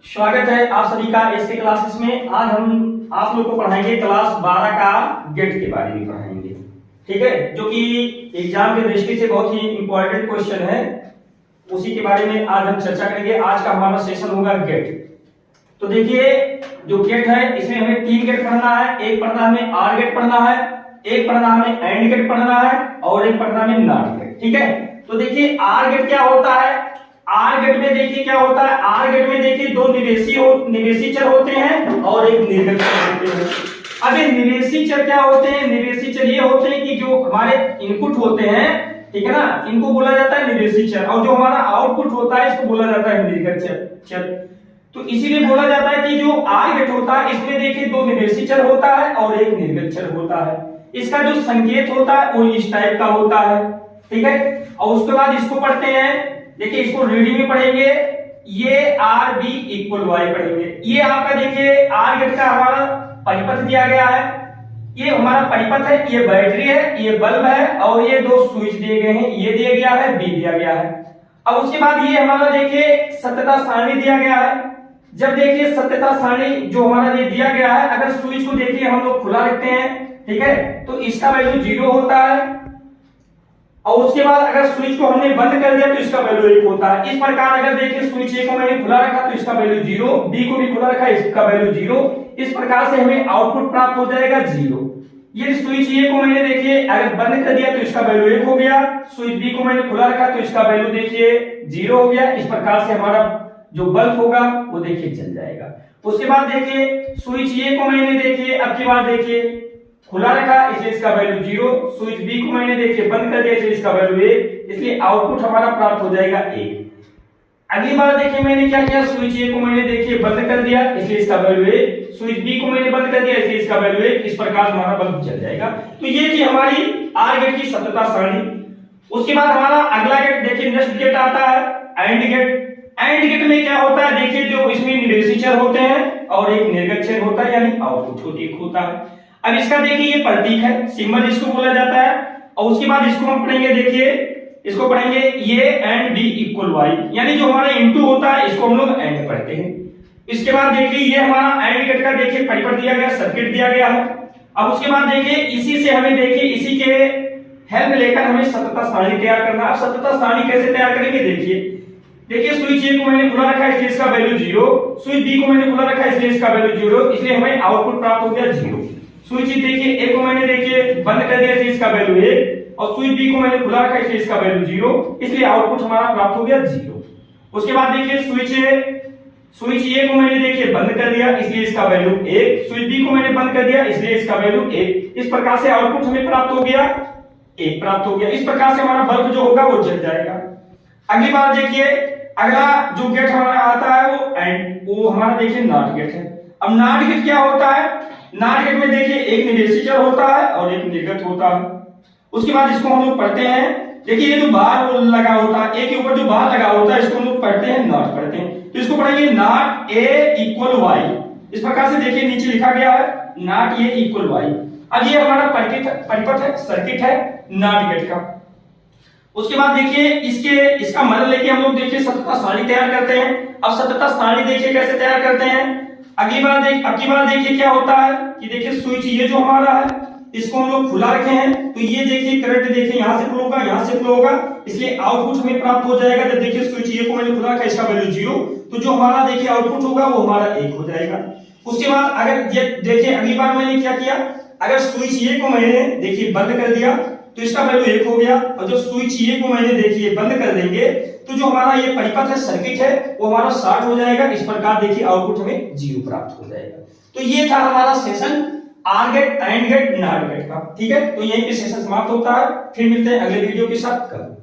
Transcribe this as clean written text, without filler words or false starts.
स्वागत है आप सभी का एसके क्लासेस में। आज हम आप लोग को पढ़ाएंगे क्लास 12 का गेट के बारे में पढ़ाएंगे, ठीक है, जो कि एग्जाम की दृष्टि से बहुत ही इंपॉर्टेंट क्वेश्चन है। उसी के बारे में आज हम चर्चा करेंगे। आज का हमारा सेशन होगा गेट। तो देखिए, जो गेट है इसमें हमें 3 गेट पढ़ना है। एक पढ़ना हमें आर गेट पढ़ना है, एक पढ़ना हमें एंड गेट पढ़ना है और एक पढ़ना हमें नॉट गेट, ठीक है। तो देखिए आर गेट क्या होता है। आर गेट में देखिए क्या होता है। आर गेट में देखिए 2 निवेशी चर होते हैं और एक निर्गत चर होते हैं। अब ये निवेशी चर क्या होते हैं? निवेशी चर ये होते हैं कि जो हमारे इनपुट होते हैं, ठीक है ना, इनको बोला जाता है निवेशी चर, और जो हमारा आउटपुट होता है इसको बोला जाता है निर्गत चर। तो इसीलिए बोला जाता है कि जो आर गेट होता है इसमें देखिए 2 निवेशी चर होता है और एक निर्गत चर होता है। इसका जो संकेत होता है वो इस टाइप का होता है, ठीक है। और उसके बाद इसको पढ़ते हैं। देखिए इसको रीडिंग में पढ़ेंगे, ये आर बी इक्वल वाई पढ़ेंगे। ये आपका देखिए आर गेट का हमारा परिपथ दिया गया है। ये हमारा परिपथ है, ये बैटरी है, ये बल्ब है और ये 2 स्विच दिए गए हैं। ये दिया गया है, बी दिया गया है। अब उसके बाद ये हमारा देखिए सत्यता सारणी दिया गया है। जब देखिए सत्यता सारणी जो हमारा ये दिया गया है, अगर स्विच को देखिए हम लोग खुला रखते हैं, ठीक है, तो इसका वैल्यू 0 होता है। और उसके बाद अगर स्विच को हमने बंद कर दिया तो इसका वैल्यू 1 होता है। इस प्रकार अगर देखिए स्विच ए को मैंने खुला रखा तो इसका वैल्यू 0, बी को भी खुला रखा इसका वैल्यू 0। इस प्रकार से हमें आउटपुट प्राप्त हो जाएगा 0। ये स्विच ए को मैंने देखिए अगर बंद कर दिया तो इसका वैल्यू 1 हो गया। स्विच बी को मैंने खुला रखा तो इसका वैल्यू देखिए 0 हो गया। इस प्रकार से हमारा जो बल्ब होगा वो देखिए जल जाएगा। उसके बाद देखिए स्विच ए को मैंने देखिए अब की बार देखिए खुला रखा इसलिए इसका वैल्यू 0। स्विच बी को मैंने देखिए बंद कर दिया इसलिए इसका वैल्यू 1, इसलिए आउटपुट हमारा प्राप्त हो जाएगा 1। अगली बार देखिए मैंने क्या किया, स्विच ए को मैंने देखिए बंद कर दिया इसलिए इसका वैल्यू 1, स्विच बी को मैंने बंद कर दिया इसलिए इसका वैल्यू 1। इस प्रकार हमारा बल्ब जल जाएगा। तो ये थी हमारी आर गेट की सत्यता सारणी। उसके बाद हमारा अगला गेट देखिए नेक्स्ट गेट आता है एंड गेट। एंड गेट में क्या होता है, देखिए जो इसमें निवेशी चर होते हैं और एक निर्गत चर होता है, यानी आउटपुट एक होता है। अब इसका देखिए ये प्रतीक है, सिंबल इसको बोला जाता है। और उसके बाद इसको हम पढ़ेंगे, देखिए इसको पढ़ेंगे ये एंड बी इक्वल वाई, यानी जो हमारा इनटू होता है इसको हम लोग एंड पढ़ते हैं। इसके बाद देखिए ये हमारा एंड गेट का देखिए परिपथ दिया गया, सर्किट दिया गया है। अब उसके बाद देखिए इसी से हमें देखिए इसी के हेल्प लेकर हमें सत्यता सारणी तैयार करना है। अब सत्यता सारणी कैसे तैयार करेंगे, देखिए स्विच ए को मैंने खुला रखा है इसलिए इसका वैल्यू 0, स्विच बी को मैंने खुला रखा है इसलिए इसका वैल्यू 0, इसलिए हमें आउटपुट प्राप्त हो गया 0। स्विच देखिए ए को मैंने देखिए बंद कर दिया इसलिए इसका वैल्यू 1 और स्विच बी को मैंने खुला रखा है इसलिए इसका वैल्यू 0, इसलिए आउटपुट हमारा प्राप्त हो गया 0। उसके बाद देखिए स्विच ए को मैंने देखिए बंद कर दिया इसलिए इसका वैल्यू 1, स्विच बी को मैंने बंद कर दिया इसलिए इसका वैल्यू 1। इस प्रकार से आउटपुट हमें प्राप्त हो गया 1 प्राप्त हो गया। इस प्रकार से हमारा बल्ब जो होगा वो जल जाएगा। अगली बार देखिए अगला जो गेट हमारा आता है वो हमारा देखिए नॉट गेट है। अब नॉट गेट क्या होता है, नॉट गेट में देखिए एक निवेशी चर होता है और एक निर्गत होता है। उसके बाद इसको हम लोग पढ़ते हैं। देखिए ये जो बार लगा होता है, ए के ऊपर जो बार लगा होता है इसको हम लोग पढ़ते हैं नॉट पढ़ते हैं। तो इसको पढ़ेंगे नॉट ए इक्वल वाई। इस प्रकार से देखिए नीचे लिखा गया है नॉट ए इक्वल वाई। अब ये हमारा परिपथ है, सर्किट है नॉट गेट का। उसके बाद देखिए इसका मदद लेके हम लोग देखिए सत्यता सारणी तैयार करते हैं। अब सत्यता सारणी देखिए कैसे तैयार करते हैं। अब की बार देखिए क्या होता है कि देखिए स्विच ये जो हमारा है इसको हम लोग खुला रखे हैं, तो ये देखिए करंट देखिए यहां से फ्लो होगा, यहां से फ्लो होगा, इसलिए आउटपुट हमें प्राप्त हो जाएगा। जब देखिए स्विच ये को मैंने खुला रखा है इसका वैल्यू 0, तो जो हमारा देखिए आउटपुट होगा वो हमारा 1 हो जाएगा। उसके बाद अगर ये देखिए अगली बार मैंने क्या किया, अगर स्विच ये को मैंने देखिए बंद कर दिया तो इसका वैल्यू 1 हो गया, और जो स्विच ये को मैंने देखिए बंद कर देंगे तो जो हमारा ये परिपथ है, सर्किट है, वो हमारा शॉर्ट हो जाएगा। इस प्रकार देखिए आउटपुट हमें 0 प्राप्त हो जाएगा। तो ये था हमारा session or gate, and gate, not gate का, ठीक है। तो यहीं पे सेशन समाप्त होता है। फिर मिलते हैं अगले वीडियो के साथ कल।